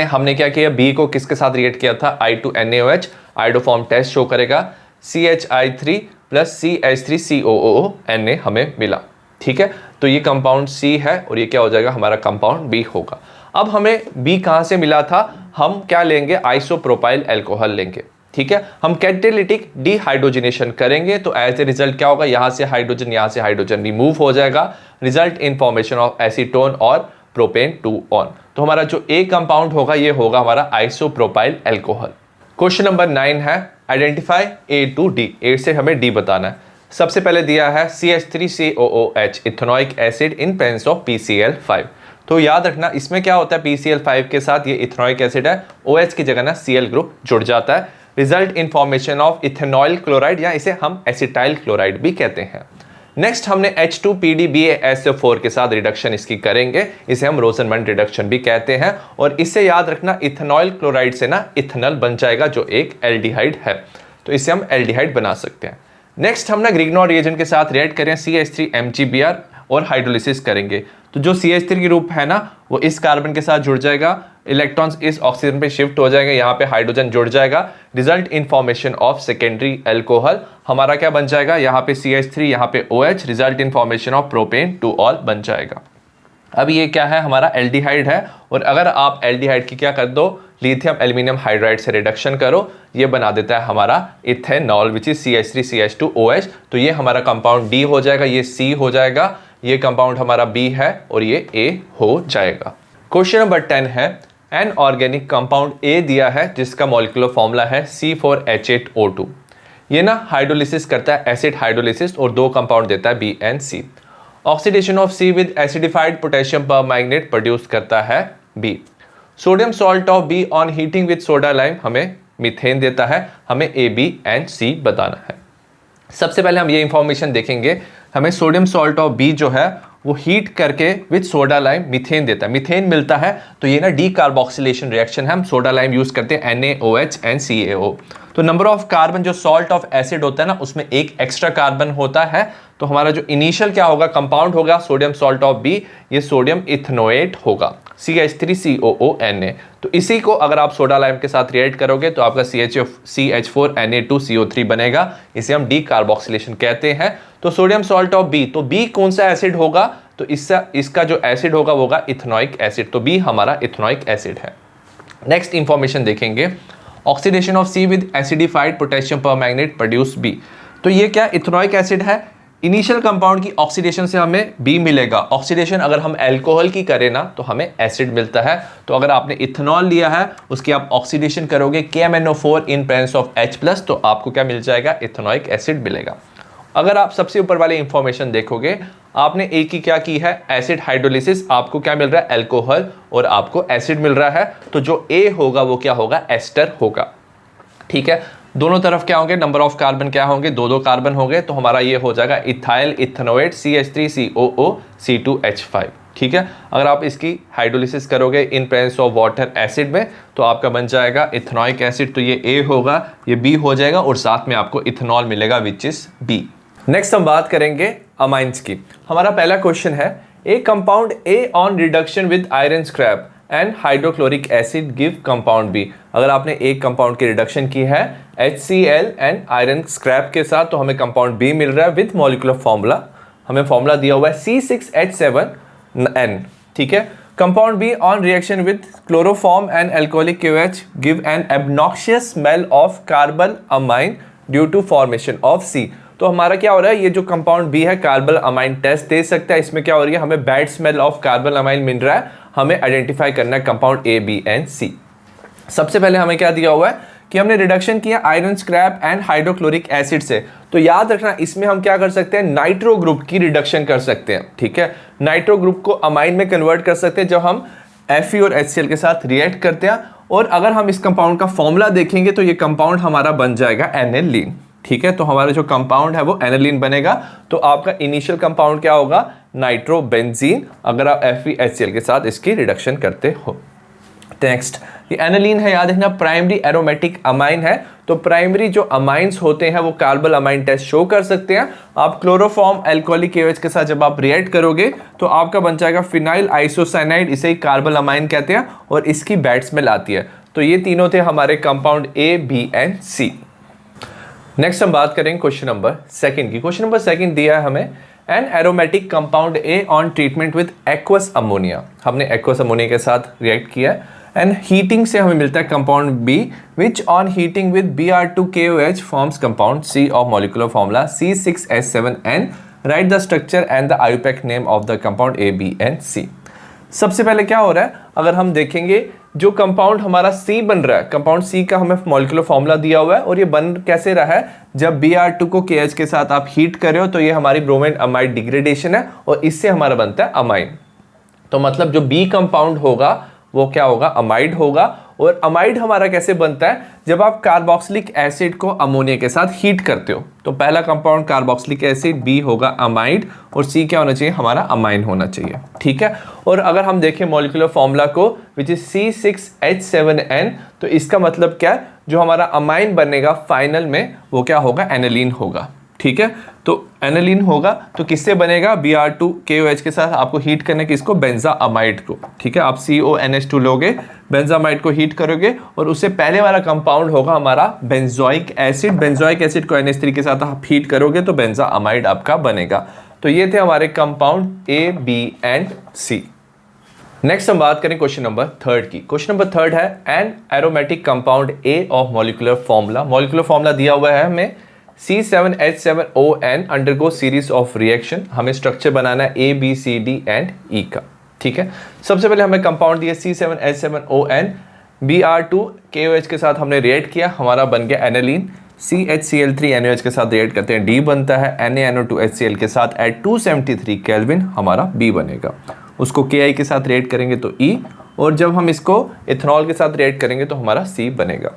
हमने क्या किया, B को किसके साथ रिएक्ट किया था, I2NaOH, आइडोफॉर्म टेस्ट शो करेगा CH3 प्लस CH3COONA हमें मिला। ठीक है, तो ये कंपाउंड C है और ये क्या हो जाएगा, हमारा कंपाउंड B होगा। अब हमें B कहाँ से मिला था, हम क्या लेंगे, आइसोप्रोपाइल एल्कोहल लेंगे। ठीक है, हम कैटेलिटिक डिहाइड्रोजनेशन करेंगे तो एज ए रिजल्ट क्या होगा, यहाँ से हाइड्रोजन रिमूव हो जाएगा, result in formation of acetone और प्रोपेन 2 ऑन। तो हमारा जो A कंपाउंड होगा ये होगा हमारा आइसोप्रोपाइल एल्कोहल। क्वेश्चन नंबर 9 है, identify A to D। A से हमें D बताना है। सबसे पहले दिया है CH3COOH ethanoic acid in presence of PCl5। तो याद रखना इसमें क्या होता है, PCl5 के साथ ये इथेनोइक एसिड है, OH की जगह ना Cl ग्रुप जुड़ जाता है, result in formation of ethanoyl chloride या इसे हम एसिटाइल क्लोराइड भी कहते हैं। नेक्स्ट हमने H2PDBaSO4 के साथ रिडक्शन इसकी करेंगे, इसे हम रोजनमंड रिडक्शन भी कहते हैं। और इससे याद रखना इथेनॉल क्लोराइड से ना इथेनॉल बन जाएगा जो एक एल्डिहाइड है, तो इससे हम एल्डिहाइड बना सकते हैं। नेक्स्ट हम ना ग्रिग्नॉल रिएजेंट के साथ रिएक्ट करें CH3MgBr और हाइड्रोलिसिस करेंगे। तो जो CH3 की ग्रुप है ना वो इस कार्बन के साथ जुड़ जाएगा, इलेक्ट्रॉन्स इस ऑक्सीजन पे शिफ्ट हो जाएंगे, यहाँ पे हाइड्रोजन जुड़ जाएगा, result in formation of secondary alcohol. हमारा क्या बन जाएगा, यहाँ पे CH3, यहाँ पे OH, result in formation of propane two all बन जाएगा। अब ये क्या है, हमारा एल्डिहाइड है। और अगर आप एल्डिहाइड की क्या कर दो, लिथियम एल्यूमिनियम हाइड्राइड से रिडक्शन करो, ये बना देता है हमारा इथेनॉल विच इज CH3CH2OH। तो ये हमारा कंपाउंड D हो जाएगा, ये C हो जाएगा, ये कंपाउंड हमारा B है और ये A हो जाएगा। क्वेश्चन नंबर 10 है, एन ऑर्गेनिक कंपाउंड A दिया है जिसका मॉलिक्यूलर फॉर्मूला है C4H8O2। ये ना हाइड्रोलिसिस करता है, एसिड हाइड्रोलिसिस, और दो कंपाउंड देता है B and C। Oxidation of C with acidified potassium permanganate produce करता है B। Sodium salt of B on heating with soda lime हमें मीथेन देता है, हमें A, B and C बताना है। सबसे पहले हम ये इंफॉर्मेशन देखेंगे, हमें सोडियम सॉल्ट ऑफ B जो है वो हीट करके विद सोडा लाइम मीथेन देता है, मीथेन मिलता है। तो ये ना डीकार्बोक्सिलेशन रिएक्शन है, हम सोडा लाइम यूज करते हैं NaOH and CaO। तो नंबर ऑफ कार्बन जो सॉल्ट ऑफ एसिड होता है ना उसमें एक एक्स्ट्रा कार्बन होता है। तो हमारा जो इनिशियल क्या होगा, कंपाउंड होगा सोडियम सॉल्ट ऑफ B, ये सोडियम इथनोएट होगा, CH3COONA। तो इसी को अगर आप सोडा लाइम के साथ रिएक्ट करोगे तो आपका CH4Na2CO3 बनेगा, इसे हम डीकार्बोक्सिलेशन कहते हैं। तो सोडियम सॉल्ट ऑफ B, तो B कौन सा एसिड होगा, तो इसका जो एसिड होगा वो होगा इथेनॉइक एसिड, तो B हमारा इथेनॉइक एसिड है। नेक्स्ट इंफॉर्मेशन देखेंगे, oxidation of C with acidified potassium permanganate produce B। तो ये क्या इथेनॉइक एसिड है, इनिशियल कंपाउंड की ऑक्सीडेशन से हमें B मिलेगा। ऑक्सीडेशन अगर हम अल्कोहल की करें ना तो हमें एसिड मिलता है। तो अगर आपने इथेनॉल लिया है उसकी आप ऑक्सीडेशन करोगे KMnO4 in presence of H+, तो आपको क्या मिल जाएगा, इथेनॉइक एसिड मिलेगा। अगर आप सबसे ऊपर वाले इंफॉर्मेशन देखोगे, आपने A की क्या की है, एसिड हाइड्रोलिसिस, आपको क्या मिल रहा है, अल्कोहल, और आपको एसिड मिल रहा है। तो जो A होगा वो क्या होगा, एस्टर होगा। ठीक है, दोनों तरफ क्या होंगे, नंबर ऑफ कार्बन क्या होंगे, दो दो कार्बन होंगे। तो हमारा ये हो जाएगा इथाइल इथेनोएट CH3COO-C2H5। ठीक है, अगर आप इसकी हाइड्रोलिसिस करोगे in presence of water acid में तो आपका बन जाएगा इथेनॉइक एसिड। तो ये A होगा, ये B हो जाएगा, और साथ में आपको इथेनॉल मिलेगा विच इज B। नेक्स्ट हम बात करेंगे अमाइंस की। हमारा पहला क्वेश्चन है, ए compound A on reduction with iron scrap and hydrochloric acid give compound B। अगर आपने एक कंपाउंड की रिडक्शन की है HCl एंड आयरन स्क्रैप के साथ तो हमें कंपाउंड B मिल रहा है विद मॉलिक्यूलर फॉर्मूला, हमें फॉर्मूला दिया हुआ है C6H7N। ठीक है, compound B on reaction with chloroform and alcoholic KOH give an obnoxious smell of carbon amine due to formation of C। तो हमारा क्या हो रहा है, ये जो कंपाउंड B है कार्बन अमाइन टेस्ट दे सकता है, इसमें क्या हो रही है, हमें bad smell of carbon amine मिल रहा है, हमें आइडेंटिफाई करना है compound A, B and C। सबसे पहले हमें क्या दिया हुआ है कि हमने रिडक्शन किया iron scrap and hydrochloric acid से। तो याद रखना इसमें हम क्या कर सकते हैं, नाइट्रो ग्रुप की रिडक्शन कर सकते हैं। ठीक है, नाइट्रो ग्रुप को अमाइन में कन्वर्ट कर सकते हैं जब हम Fe और HCl के साथ रिएक्ट करते हैं। और अगर हम इस कंपाउंड का फॉर्मूला देखेंगे तो ये कंपाउंड हमारा बन जाएगा एनिलीन। ठीक है, तो हमारा जो कंपाउंड है वो एनिलीन बनेगा। तो आपका इनिशियल कंपाउंड क्या होगा, नाइट्रोबेंजीन, अगर आप FeHCl के साथ इसकी रिडक्शन करते हो। नेक्स्ट, ये एनिलीन है, याद रखना प्राइमरी एरोमेटिक अमाइन है। तो प्राइमरी जो अमाइंस होते हैं वो कार्बन अमाइन टेस्ट शो कर सकते हैं। आप क्लोरोफॉर्म अल्कोहलिक KOH के साथ जब आप रिएक्ट करोगे तो आपका बन जाएगा फिनाइल आइसोसाइनाइड, इसे ही कार्बन अमाइन कहते हैं, और इसकी बैड स्मेल आती है। तो ये तीनों थे हमारे compound A, B and C। Next हम बात करेंगे क्वेश्चन नंबर 2 की। क्वेश्चन नंबर 2 दिया है हमें, an aromatic compound A on treatment with aqueous ammonia. हमने एक्वस अमोनिया के साथ रिएक्ट किया एंड हीटिंग से हमें मिलता है compound B which on heating with Br2KOH forms compound C of molecular formula C6H7N। Right the structure and the IUPAC name of the compound A, B and C। सबसे पहले क्या हो रहा है, अगर हम देखेंगे जो कंपाउंड हमारा C बन रहा है, कंपाउंड C का हमें मॉलिक्यूलर फॉर्मूला दिया हुआ है, और ये बन कैसे रहा है, जब Br2 को KH के साथ आप हीट कर रहे हो तो ये हमारी ब्रोमाइन अमाइड डिग्रेडेशन है और इससे हमारा बनता है अमाइन। तो मतलब जो B कंपाउंड होगा वो क्या होगा, अमाइड होगा, और अमाइड हमारा कैसे बनता है, जब आप कार्बोक्सिलिक एसिड को अमोनिया के साथ हीट करते हो। तो पहला कंपाउंड कार्बोक्सिलिक एसिड, बी होगा अमाइड, और सी क्या होना चाहिए, हमारा अमाइन होना चाहिए, ठीक है। और अगर हम देखें मॉलिक्यूलर फॉर्मूला को विच इज C6H7N, तो इसका मतलब क्या है, जो हमारा अमाइन बनेगा फाइनल में वो क्या होगा, एनिलीन होगा, ठीक है। तो एनिलीन होगा तो किससे बनेगा, Br2KOH के साथ आपको हीट करने किसको, बेंजामाइड को, ठीक है। आप CONH2 लोगे, बेंजामाइड को हीट करोगे और उससे पहले वाला कंपाउंड होगा हमारा बेंजोइक एसिड। बेंजोइक एसिड को NH3 के साथ आप हीट करोगे तो बेंजामाइड आपका बनेगा। तो ये थे हमारे compound A, B and C। Next हम बात करें क्वेश्चन नंबर 3 की। क्वेश्चन नंबर 3 है an aromatic compound A of molecular formula. Molecular formula दिया हुआ है हमें C7H7ON undergo series of reaction. हमें स्ट्रक्चर बनाना है A, B, C, D and E का, ठीक है। सबसे पहले हमें कंपाउंड दिया C7H7ON, Br2KOH के साथ हमने रिएक्ट किया, हमारा बन गया एनिलीन। CHCl3NOH के साथ रिएक्ट करते हैं, D बनता है। NaNO2HCl के साथ एट 273 केल्विन हमारा B बनेगा। उसको Ki के साथ रिएक्ट करेंगे तो E, और जब हम इसको इथेनॉल के साथ रिएक्ट करेंगे तो हमारा C बनेगा।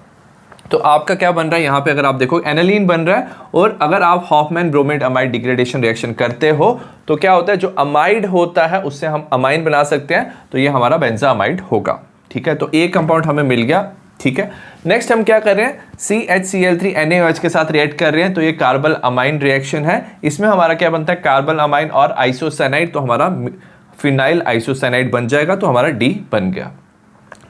तो आपका क्या बन रहा है यहाँ पे, अगर आप देखो एनिलीन बन रहा है, और अगर आप Hofmann bromamide degradation reaction करते हो तो क्या होता है, जो अमाइड होता है उससे हम अमाइन बना सकते हैं, तो ये हमारा बेंजामाइड होगा, ठीक है। तो एक कंपाउंड हमें मिल गया, ठीक है। नेक्स्ट हम क्या कर रहे हैं, CHCl3NaOH के साथ रिएक्ट कर रहे हैं, तो ये कार्बन अमाइन रिएक्शन है। इसमें हमारा क्या बनता है, कार्बन अमाइन और आइसोसाइनाइड, तो हमारा फिनाइल आइसोसाइनाइड बन जाएगा, तो हमारा D बन गया।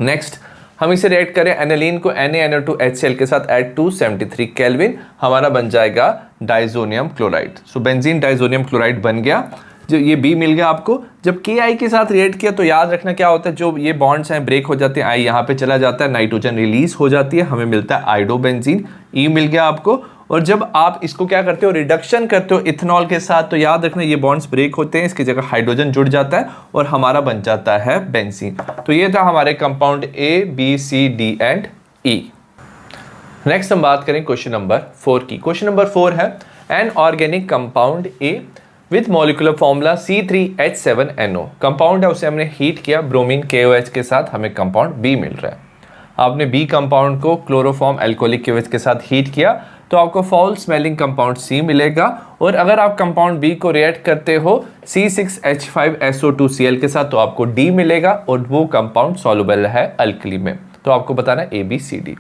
नेक्स्ट हम इसे रिएक्ट करें एनिलीन को NaNO2HCl के साथ एट 273 केल्विन, हमारा बन जाएगा डाइजोनियम क्लोराइड। सो बेंजीन डाइजोनियम क्लोराइड बन गया। जो ये B मिल गया आपको। जब Ki के साथ रिएक्ट किया तो याद रखना क्या होता है, जो ये बॉन्ड्स हैं ब्रेक हो जाते हैं, I यहाँ पे चला जाता है, नाइट्रोजन रिलीज हो जाती है, हमें मिलता है आइडोबेंजीन। E मिल गया आपको। और जब आप इसको क्या करते हो, रिडक्शन करते हो इथेनॉल के साथ, तो याद रखना ये बॉन्ड्स ब्रेक होते हैं, इसकी जगह हाइड्रोजन जुड़ जाता है और हमारा बन जाता है बेंजीन। तो ये था हमारे compound A, B, C, D and E। Next हम बात करें क्वेश्चन नंबर 4 की। क्वेश्चन नंबर 4 है an organic compound A with molecular formula C3H7NO। Compound है, उसे हमने हीट किया ब्रोमीन KOH के साथ, हमें कंपाउंड B मिल रहा है। आपने B कंपाउंड को क्लोरोफॉर्म एल्कोहलिक KOH के साथ हीट किया तो आपको फाउल स्मेलिंग कंपाउंड C मिलेगा। और अगर आप कंपाउंड B को रिएक्ट करते हो C6H5SO2Cl के साथ तो आपको D मिलेगा, और वो कंपाउंड सॉल्युबल है अल्कली में। तो आपको बताना है A, B, C, D,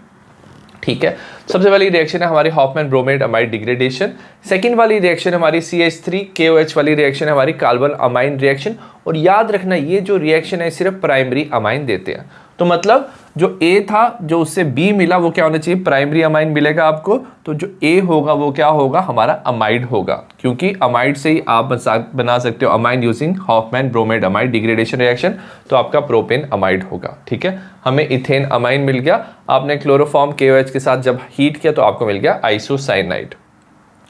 ठीक है। सबसे पहली रिएक्शन है हमारी Hofmann bromamide degradation. Second वाली रिएक्शन हमारी CH3KOH वाली रिएक्शन है हमारी कार्बन अमाइन रिएक्शन। और याद रखना ये जो रिएक्शन है सिर्फ प्राइमरी अमाइन देते हैं, तो मतलब जो A था जो उससे B मिला वो क्या होना चाहिए, प्राइमरी अमाइन मिलेगा आपको। तो जो A होगा वो क्या होगा, हमारा अमाइड होगा, क्योंकि अमाइड से ही आप बना सकते हो amine using Hofmann bromamide degradation reaction. तो आपका प्रोपेन अमाइड होगा, ठीक है। हमें इथेन अमाइन मिल गया। आपने क्लोरोफॉर्म KOH के साथ जब हीट किया तो आपको मिल गया आइसोसाइनाइड,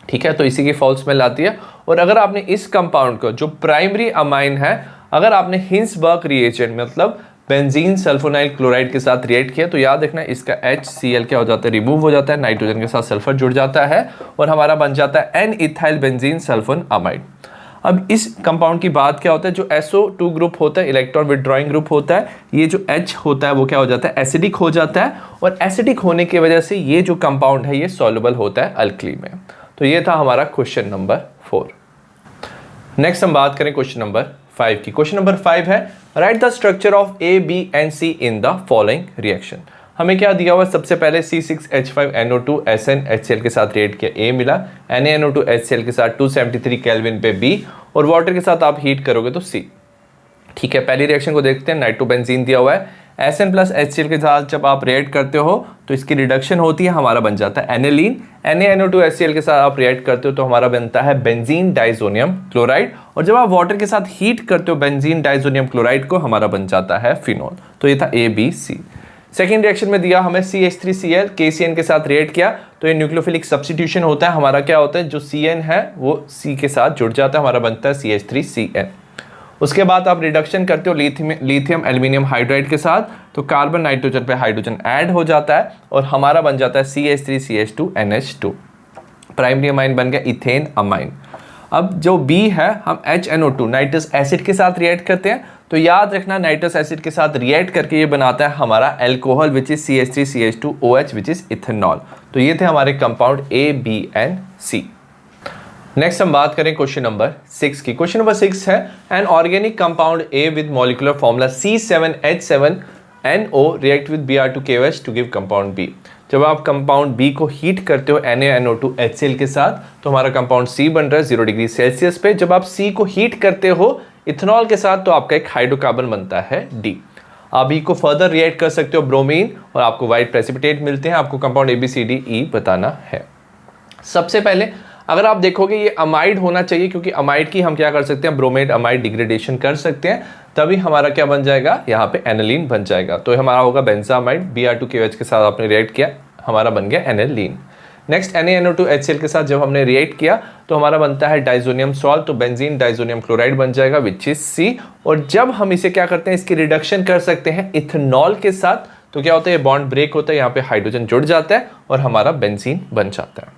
ठीक है। तो इसी की फॉल स्मेल आती है। और अगर आपने इस कंपाउंड को जो प्राइमरी अमाइन है, अगर आपने हिंसबर्ग रिएजेंट मतलब बेंजीन सल्फोनाइल क्लोराइड के साथ रिएक्ट किया तो याद रखना इसका HCl क्या हो जाता है, रिमूव हो जाता है, नाइट्रोजन के साथ सल्फर जुड़ जाता है और हमारा बन जाता है N ethyl benzene sulphonamide. अब इस कंपाउंड की बात क्या होता है, जो SO2 ग्रुप होता है, इलेक्ट्रॉन विड्रॉइंग ग्रुप होता है, ये जो H होता है वो क्या हो जाता है, एसिडिक हो जाता है। और एसिडिक होने की वजह से ये जो कंपाउंड है ये सॉल्युबल होता है अल्कली में। तो ये था हमारा क्वेश्चन नंबर 4। नेक्स्ट हम बात करें क्वेश्चन नंबर 5 की। क्वेश्चन नंबर 5 है right the structure of A, B and C in the following reaction. हमें क्या दिया हुआ है, सबसे पहले C6H5NO2 SnHCl के साथ रिएक्ट किया, A मिला। NaNO2HCl के साथ 273 केल्विन पे B, और वाटर के साथ आप हीट करोगे तो C, ठीक है। पहली रिएक्शन को देखते हैं। नाइट्रोबेंजीन दिया हुआ है, Sn प्लस HCl के साथ जब आप रिएक्ट करते हो तो इसकी रिडक्शन होती है, हमारा बन जाता है एनिलीन। NaNO2HCl के साथ आप रिएक्ट करते हो तो हमारा बनता है बेंजीन डाइजोनियम क्लोराइड। और जब आप वाटर के साथ हीट करते हो बेंजीन डाइजोनियम क्लोराइड को, हमारा बन जाता है फिनॉल। तो ये था A, B, C। Second reaction में दिया हमें CH3Cl KCN के साथ रिएक्ट किया तो ये न्यूक्लियोफिलिक सब्स्टिट्यूशन होता है। हमारा क्या होता है, जो CN है वो C के साथ जुड़ जाता है, हमारा बनता है CH3CN। उसके बाद आप रिडक्शन करते हो लिथियम एल्यूमिनियम हाइड्राइड के साथ, तो कार्बन नाइट्रोजन पे हाइड्रोजन ऐड हो जाता है और हमारा बन जाता है CH3CH2NH2। प्राइमरी अमाइन बन गया इथेन अमाइन। अब जो B है हम HNO2 नाइट्रस एसिड के साथ रिएक्ट करते हैं, तो याद रखना नाइट्रस एसिड के साथ रिएक्ट करके ये बनाता है हमारा alcohol which is CH3CH2OH which is ethanol. तो ये थे हमारे compound A, B and C। Next हम बात करें क्वेश्चन नंबर 6 की। क्वेश्चन नंबर 6 है an organic compound A with molecular formula C7H7NO react with Br2KOH to give compound B। जब आप कंपाउंड B को हीट करते हो NaNO2 HCl के साथ तो हमारा कंपाउंड C बन रहा है 0 डिग्री सेल्सियस पे। जब आप C को हीट करते हो इथेनॉल के साथ तो आपका एक हाइड्रोकार्बन बनता है D। आप E को फर्दर रिएक्ट कर सकते हो ब्रोमीन और आपको व्हाइट प्रेसिपिटेट मिलते हैं। आपको कंपाउंड ABCDE बताना है। सबसे पहले अगर आप देखोगे ये अमाइड होना चाहिए, क्योंकि अमाइड की हम क्या कर सकते हैं, ब्रोमेट अमाइड डिग्रेडेशन कर सकते हैं, तभी हमारा क्या बन जाएगा, यहाँ पे एनालीन बन जाएगा। तो हमारा होगा बेंजामाइड, Br2KOH के साथ आपने रिएक्ट किया, हमारा बन गया एनालीन। नेक्स्ट NaNO2 HCl के साथ जब हमने रिएक्ट किया तो हमारा बनता है डाइजोनियम सॉल्ट, तो बेंजीन डाइजोनियम क्लोराइड बन जाएगा विच इज C। और जब हम इसे क्या करते हैं, इसकी रिडक्शन कर सकते हैं इथेनॉल के साथ, तो क्या होता है, बॉन्ड ब्रेक होता है, यहाँ पे हाइड्रोजन जुड़ जाता है और हमारा बेंजीन बन जाता है।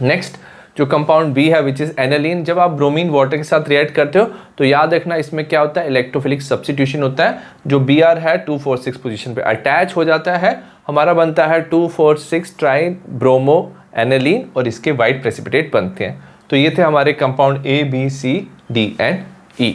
नेक्स्ट जो कंपाउंड B है विच इज एनालीन, जब आप ब्रोमीन वाटर के साथ रिएक्ट करते हो तो याद रखना इसमें क्या होता है, इलेक्ट्रोफिलिक सब्स्टिट्यूशन होता है। जो Br है 246 पोजीशन पे अटैच हो जाता है, हमारा बनता है 246 ट्राई ब्रोमो एनालीन और इसके वाइट प्रेसिपिटेट बनते हैं। तो ये थे हमारे compound A, B, C, D and E।